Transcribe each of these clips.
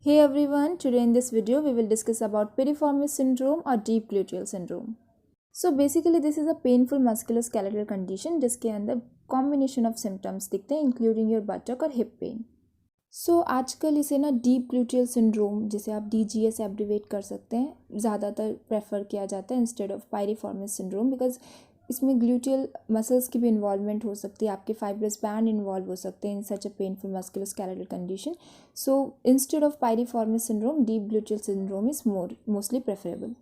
Hey everyone, today in this video we will discuss about piriformis syndrome or deep gluteal syndrome. So basically this is a painful musculoskeletal condition जिसके अंदर combination of symptoms दिखते हैं including your buttock और hip pain. So आजकल इसे ना deep gluteal syndrome जिसे आप DGS एब्रिवेट कर सकते हैं ज़्यादातर प्रेफर किया जाता है instead of piriformis syndrome because इसमें ग्लूटियल मसल्स की भी इन्वॉल्वमेंट हो सकती है, आपके फाइब्रस बैंड इन्वॉल्व हो सकते हैं in such a painful musculoskeletal condition. So instead of piriformis syndrome deep gluteal syndrome is mostly preferable.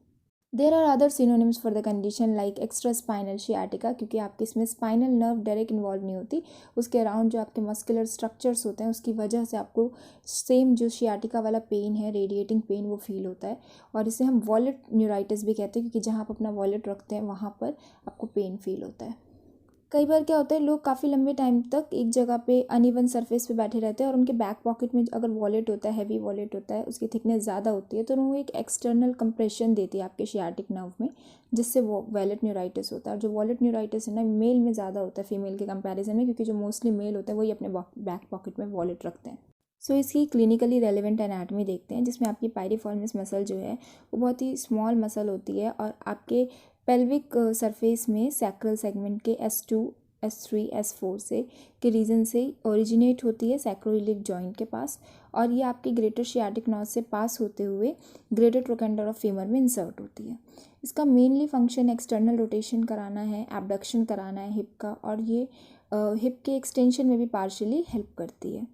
There are other synonyms for the condition like extra spinal sciatica, क्योंकि आपके इसमें spinal nerve direct involve नहीं होती, उसके around जो आपके muscular structures होते हैं उसकी वजह से आपको सेम जो शियाटिका वाला पेन है, रेडिएटिंग पेन, वो फील होता है. और इसे हम वॉलेट न्यूराइटिस भी कहते हैं क्योंकि जहाँ आप अपना वॉलेट रखते हैं वहाँ पर आपको पेन फील होता है. कई बार क्या होता है, लोग काफ़ी लंबे टाइम तक एक जगह पे अनइवन सरफेस पे बैठे रहते हैं और उनके बैक पॉकेट में अगर वॉलेट होता है, हैवी वॉलेट होता है, उसकी थिकनेस ज़्यादा होती है तो वो एक एक्सटर्नल कंप्रेशन देती है आपके शियाटिक नर्व में, जिससे वो वॉलेट न्यूराइटिस होता है. और जो वॉलेट न्यूराइटिस है ना, मेल में ज़्यादा होता है फीमेल के कंपैरिजन में, क्योंकि जो मोस्टली मेल होता है वही अपने बैक पॉकेट में वॉलेट रखते हैं. सो इसकी क्लिनिकली रेलिवेंट एनाटमी देखते हैं जिसमें आपकी पायरिफॉर्मिस मसल जो है वो बहुत ही स्मॉल मसल होती है और आपके पेल्विक सरफेस में सैक्रल सेगमेंट के S2, S3, S4 से के रीजन से ओरिजिनेट होती है सैक्रोइलिक जॉइंट के पास, और ये आपके ग्रेटर शियाटिक नर्व से पास होते हुए ग्रेटर ट्रोकेंडर ऑफ फीमर में इंसर्ट होती है. इसका मेनली फंक्शन एक्सटर्नल रोटेशन कराना है, एबडक्शन कराना है हिप का, और ये हिप के एक्सटेंशन में भी पार्शियली हेल्प करती है.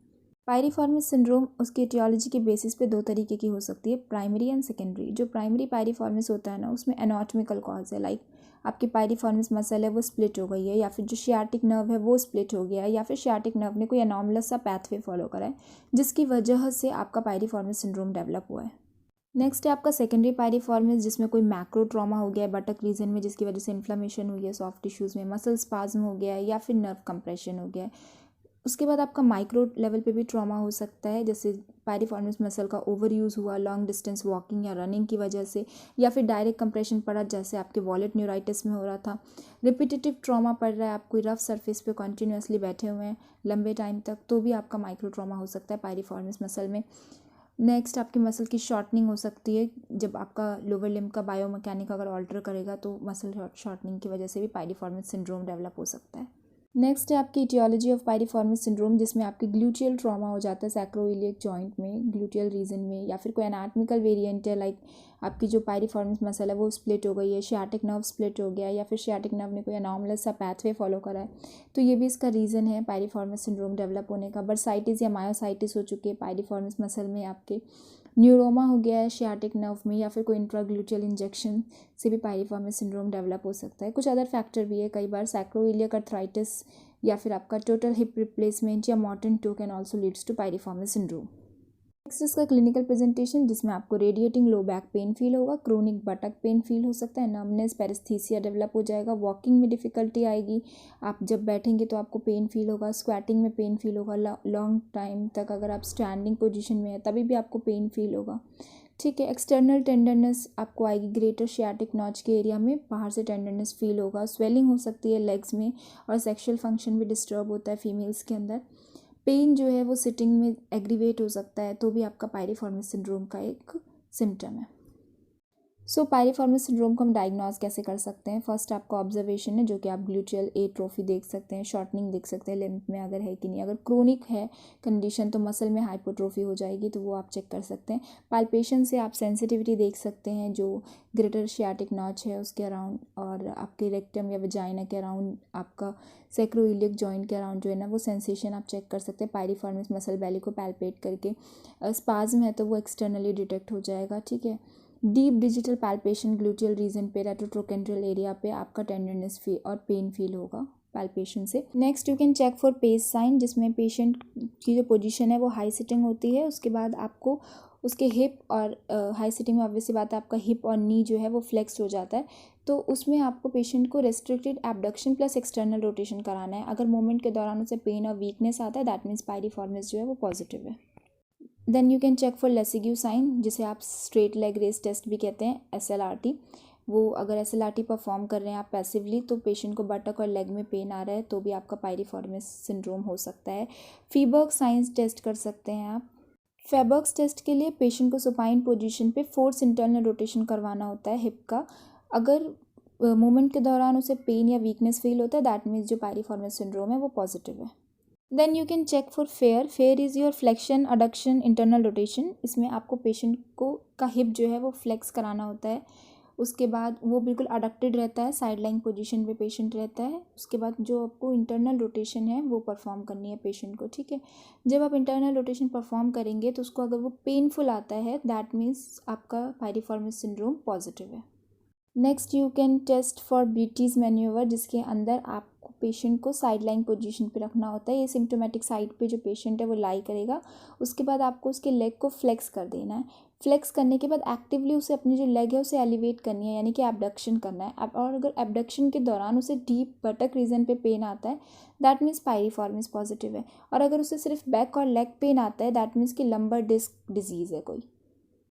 पायरिफॉर्मिस सिंड्रोम उसकी एटियोलॉजी के बेसिस पे दो तरीके की हो सकती है, प्राइमरी एंड सेकेंडरी. जो प्राइमरी पायरिफॉर्मिस होता है ना, उसमें एनाटॉमिकल कॉज है, लाइक आपकी पायरिफॉर्मिस मसल है वो स्प्लिट हो गई है, या फिर जो शियाटिक नर्व है वो स्प्लिट हो गया है, या फिर शियाटिक नर्व ने कोई एनॉमलस सा पैथवे फॉलो करा है जिसकी वजह से आपका पायरिफॉर्मिस सिंड्रोम डेवलप हुआ है. नेक्स्ट है आपका सेकेंडरी पायरिफॉर्मिस, जिसमें कोई मैक्रो ट्रॉमा हो गया है बटक रीजन में जिसकी वजह से इन्फ्लेमेशन हुई है सॉफ्ट टिश्यूज़ में, मसल स्पाज्म हो गया है, या फिर नर्व कंप्रेशन हो गया है. उसके बाद आपका माइक्रो लेवल पे भी ट्रॉमा हो सकता है, जैसे पायरिफॉर्मिस मसल का ओवर यूज़ हुआ लॉन्ग डिस्टेंस वॉकिंग या रनिंग की वजह से, या फिर डायरेक्ट कंप्रेशन पड़ा जैसे आपके वॉलेट न्यूराइटिस में हो रहा था. रिपीटेटिव ट्रॉमा पड़ रहा है, आप कोई रफ सरफेस पे कॉन्टीन्यूसली बैठे हुए हैं लंबे टाइम तक, तो भी आपका माइक्रो ट्रॉमा हो सकता है पायरिफॉर्मिस मसल में. नेक्स्ट आपकी मसल की शॉर्टनिंग हो सकती है, जब आपका लोअर लिम्ब का बायोमैकेनिक अगर ऑल्टर करेगा तो मसल शॉर्टनिंग की वजह से भी पायरिफॉर्मिस सिंड्रोम डेवलप हो सकता है. नेक्स्ट है आपकी इटियोलॉजी ऑफ पायरिफॉर्मिस सिंड्रोम, जिसमें आपकी ग्लूटियल ट्रॉमा हो जाता है सैक्रोइलियक जॉइंट में, ग्लूटियल रीजन में, या फिर कोई एनाटमिकल वेरिएंट है, लाइक आपकी जो पायरिफॉर्मिस मसल है वो स्प्लिट हो गई है, शियाटिक नर्व स्प्लिट हो गया, या फिर शियाटिक नर्व ने कोई अनॉमलस सा पैथवे फॉलो करा है, तो ये भी इसका रीज़न है पायरिफॉर्मिस सिंड्रोम डेवलप होने का. बर्साइटिस या मायोसाइटिस हो चुकी है पायरिफॉर्मिस मसल में, आपके न्यूरोमा हो गया है शियाटिक नर्व में, या फिर कोई इंट्राग्लूटियल इंजेक्शन से भी पायरिफॉर्मिस सिंड्रोम डेवलप हो सकता है. कुछ अदर फैक्टर भी है, कई बार सैक्रोइलियक अर्थराइटिस या फिर आपका टोटल हिप रिप्लेसमेंट या Morton 2 can also leads to piriformis syndrome. Next इसका क्लिनिकल प्रेजेंटेशन, जिसमें आपको radiating low back pain feel होगा, क्रोनिक बटक पेन फील हो सकता है, नर्वनेस पेरेस्थीसिया डेवलप हो जाएगा, वॉकिंग में डिफिकल्टी आएगी, आप जब बैठेंगे तो आपको पेन फील होगा, स्क्वैटिंग में पेन फील होगा, लॉन्ग टाइम तक अगर आप स्टैंडिंग पोजीशन में है तभी भी आपको पेन फील होगा. ठीक है. एक्सटर्नल टेंडरनेस आपको आएगी ग्रेटर शियाटिक नॉच के एरिया में, बाहर से टेंडरनेस फील होगा, स्वेलिंग हो सकती है लेग्स में, और सेक्सुअल फंक्शन भी डिस्टर्ब होता है फीमेल्स के अंदर. पेन जो है वो सिटिंग में एग्रीवेट हो सकता है, तो भी आपका पायरिफॉर्मिस सिंड्रोम का एक सिम्टम है. सो पायरिफॉर्मिस सिंड्रोम को हम डायग्नोज कैसे कर सकते हैं. फर्स्ट आपका ऑब्जर्वेशन है, जो कि आप ग्लूटियल एट्रोफी देख सकते हैं, शॉर्टनिंग देख सकते हैं लिम्ब में अगर है कि नहीं. अगर क्रोनिक है कंडीशन तो मसल में हाइपोट्रोफी हो जाएगी, तो वो आप चेक कर सकते हैं. पाल्पेशन से आप सेंसिटिविटी देख सकते हैं, जो ग्रेटर शियाटिक नॉच है उसके अराउंड, और आपके रेक्टम या वजाइना के अराउंड, आपका सैक्रोइलियक जॉइंट के अराउंड जो है ना, वो सेंसेशन आप चेक कर सकते हैं पायरिफॉर्मिस मसल बेली को पैल्पेट करके. स्पाज्म है तो वो एक्सटर्नली डिटेक्ट हो जाएगा. ठीक है. Deep digital palpation gluteal region पे, रेट्रोट्रोकेंट्रल एरिया पे आपका टेंडरनेस फील और पेन फील होगा पैल्पेशन से. Next you can check for pace sign, जिसमें पेशेंट की जो पोजीशन है वो हाई सिटिंग होती है. उसके बाद आपको उसके हिप और हाई सिटिंग में ऑब्वियसली बात है आपका हिप और नी जो है वो फ्लेक्स हो जाता है, तो उसमें आपको पेशेंट को restricted abduction plus external rotation कराना है. अगर मूवमेंट के दौरान उसे पेन और वीकनेस आता है, दैट मीन्स पायरिफॉर्मिस जो है वो पॉजिटिव है. Then you can check for Lasegue sign, जिसे आप स्ट्रेट लेग रेस टेस्ट भी कहते हैं, SLRT. वो अगर SLRT परफॉर्म कर रहे हैं आप पैसिवली, तो पेशेंट को बटक और लेग में पेन आ रहा है तो भी आपका पायरिफॉर्मिस सिंड्रोम हो सकता है. फीबर्ग साइंस टेस्ट कर सकते हैं आप. फेबर्ग्स टेस्ट के लिए पेशेंट को सुपाइन पोजीशन पे फोर्स इंटरनल रोटेशन करवाना होता है हिप का। अगर मूवमेंट के दौरान उसे पेन या वीकनेस फील होता है, दैट मीन्स जो पायरिफॉर्मिस सिंड्रोम है वो पॉजिटिव है। Then you can check for fair. Fair is your flexion, adduction, internal rotation. इसमें आपको पेशेंट को का हिप जो है वो फ्लेक्स कराना होता है। उसके बाद वो बिल्कुल अडक्टेड रहता है, साइड लाइन पोजिशन पे पेशेंट रहता है। उसके बाद जो आपको इंटरनल रोटेशन है वो परफॉर्म करनी है पेशेंट को, ठीक है। जब आप इंटरनल रोटेशन परफॉर्म करेंगे तो उसको अगर वो पेनफुल आता है, दैट मीन्स आपका पायरिफॉर्मिस सिंड्रोम पॉजिटिव है। Next you can test for Beatty's manoeuvre, जिसके अंदर आपको पेशेंट को साइड लाइन पोजिशन पर रखना होता है। ये सिम्टोमेटिक साइड पे जो पेशेंट है वो लाई करेगा। उसके बाद आपको उसके लेग को फ्लेक्स कर देना है। फ्लेक्स करने के बाद एक्टिवली उसे अपनी जो लेग है उसे एलिवेट करनी है, यानी कि एबडक्शन करना है। और अगर एबडक्शन के दौरान उसे डीप बटक रीजन पे पेन आता है, दैट मीन्स पायरिफॉर्मिस पॉजिटिव है। और अगर उसे सिर्फ बैक और लेग पेन आता है, दैट मीन्स कि लंबर डिस्क डिजीज़ है कोई।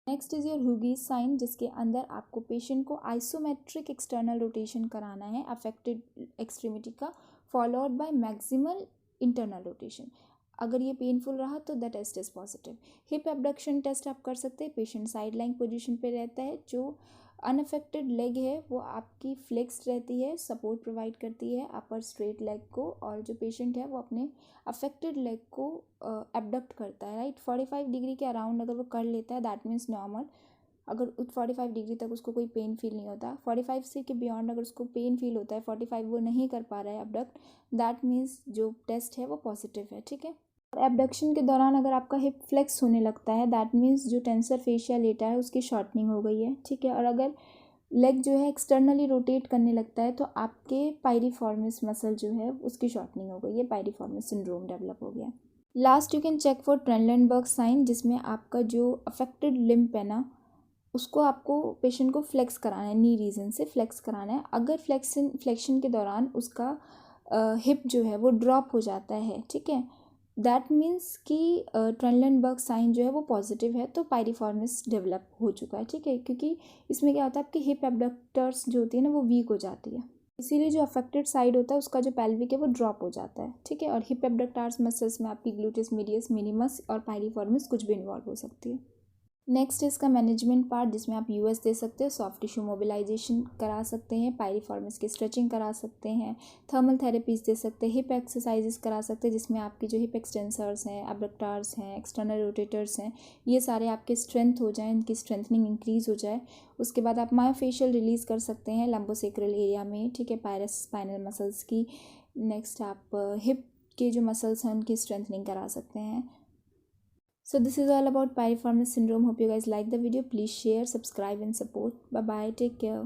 नेक्स्ट इज़ योर हुगीज साइन, जिसके अंदर आपको पेशेंट को आइसोमेट्रिक एक्सटर्नल रोटेशन कराना है अफेक्टेड एक्सट्रीमिटी का, followed by maximal internal rotation. अगर ये पेनफुल रहा तो the test is positive. Hip abduction test आप कर सकते हैं। पेशेंट साइड लाइन पोजिशन पे रहता है, जो अनअफेक्टेड लेग है वो आपकी फ्लेक्स्ड रहती है, सपोर्ट प्रोवाइड करती है अपर स्ट्रेट लेग को, और जो पेशेंट है वो अपने अफेक्टेड लेग को एबडक्ट करता है, राइट। 45 डिग्री के अराउंड अगर वो कर लेता है, दैट मीन्स नॉर्मल। अगर 45 डिग्री तक उसको कोई पेन फील नहीं होता, 45 से के बियॉन्ड अगर उसको पेन फील होता है, 45 वो नहीं कर पा रहा है एबडक्ट, दैट मीन्स जो टेस्ट है वो पॉजिटिव है, ठीक है। और एबडक्शन के दौरान अगर आपका हिप फ्लेक्स होने लगता है, दैट मीन्स जो टेंसर फेशिया लेटा है उसकी शॉर्टनिंग हो गई है, ठीक है। और अगर लेग जो है एक्सटर्नली रोटेट करने लगता है तो आपके पायरिफॉर्मिस मसल जो है उसकी शॉर्टनिंग हो गई है, पायरिफॉर्मिस सिंड्रोम डेवलप हो गया। Last you can check for Trendelenburg sign, जिसमें आपका जो अफेक्टेड लिम्प है ना, उसको आपको पेशेंट को फ्लेक्स कराना है, नी रीजन से फ्लेक्स कराना है। अगर फ्लेक्शन के दौरान उसका हिप जो है वो ड्रॉप हो जाता है, ठीक है, दैट मीन्स कि ट्रेनलेंबर्ग साइन जो है वो पॉजिटिव है, तो पायरिफॉर्मिस डेवलप हो चुका है, ठीक है। क्योंकि इसमें क्या होता है, आपकी हिप एबडक्टर्स जो होती है ना वो वीक हो जाती है, इसीलिए जो अफेक्टेड साइड होता है उसका जो पेल्विक है वो ड्रॉप हो जाता है, ठीक है। और हिप एबडक्टार्स मसल्स में आपकी ग्लूटिस मीडियस मिनिमस और पायरिफॉर्मिस कुछ भी इन्वॉल्व हो सकती है। नेक्स्ट इसका मैनेजमेंट पार्ट, जिसमें आप यूएस दे सकते हो, सॉफ्ट टिश्यू मोबिलाइजेशन करा सकते हैं, पायरिफॉर्मिस की स्ट्रेचिंग करा सकते हैं, थर्मल थेरेपीज दे सकते हैं, हिप एक्सरसाइजेस करा सकते हैं, जिसमें आपकी जो हिप एक्सटेंसर्स हैं, एबडक्टार्स हैं, एक्सटर्नल रोटेटर्स हैं, ये सारे आपके स्ट्रेंथ हो जाए, इनकी स्ट्रेंथनिंग इंक्रीज़ हो जाए। उसके बाद आप मायोफेशियल रिलीज़ कर सकते हैं लंबोसेक्रल एरिया में, ठीक है, पायरस स्पाइनल मसल्स की। नेक्स्ट आप हिप के जो मसल्स हैं उनकी स्ट्रेंथनिंग करा सकते हैं। So this is all about piriformis syndrome. Hope you guys like the video. Please share, subscribe and support. Bye bye. Take care.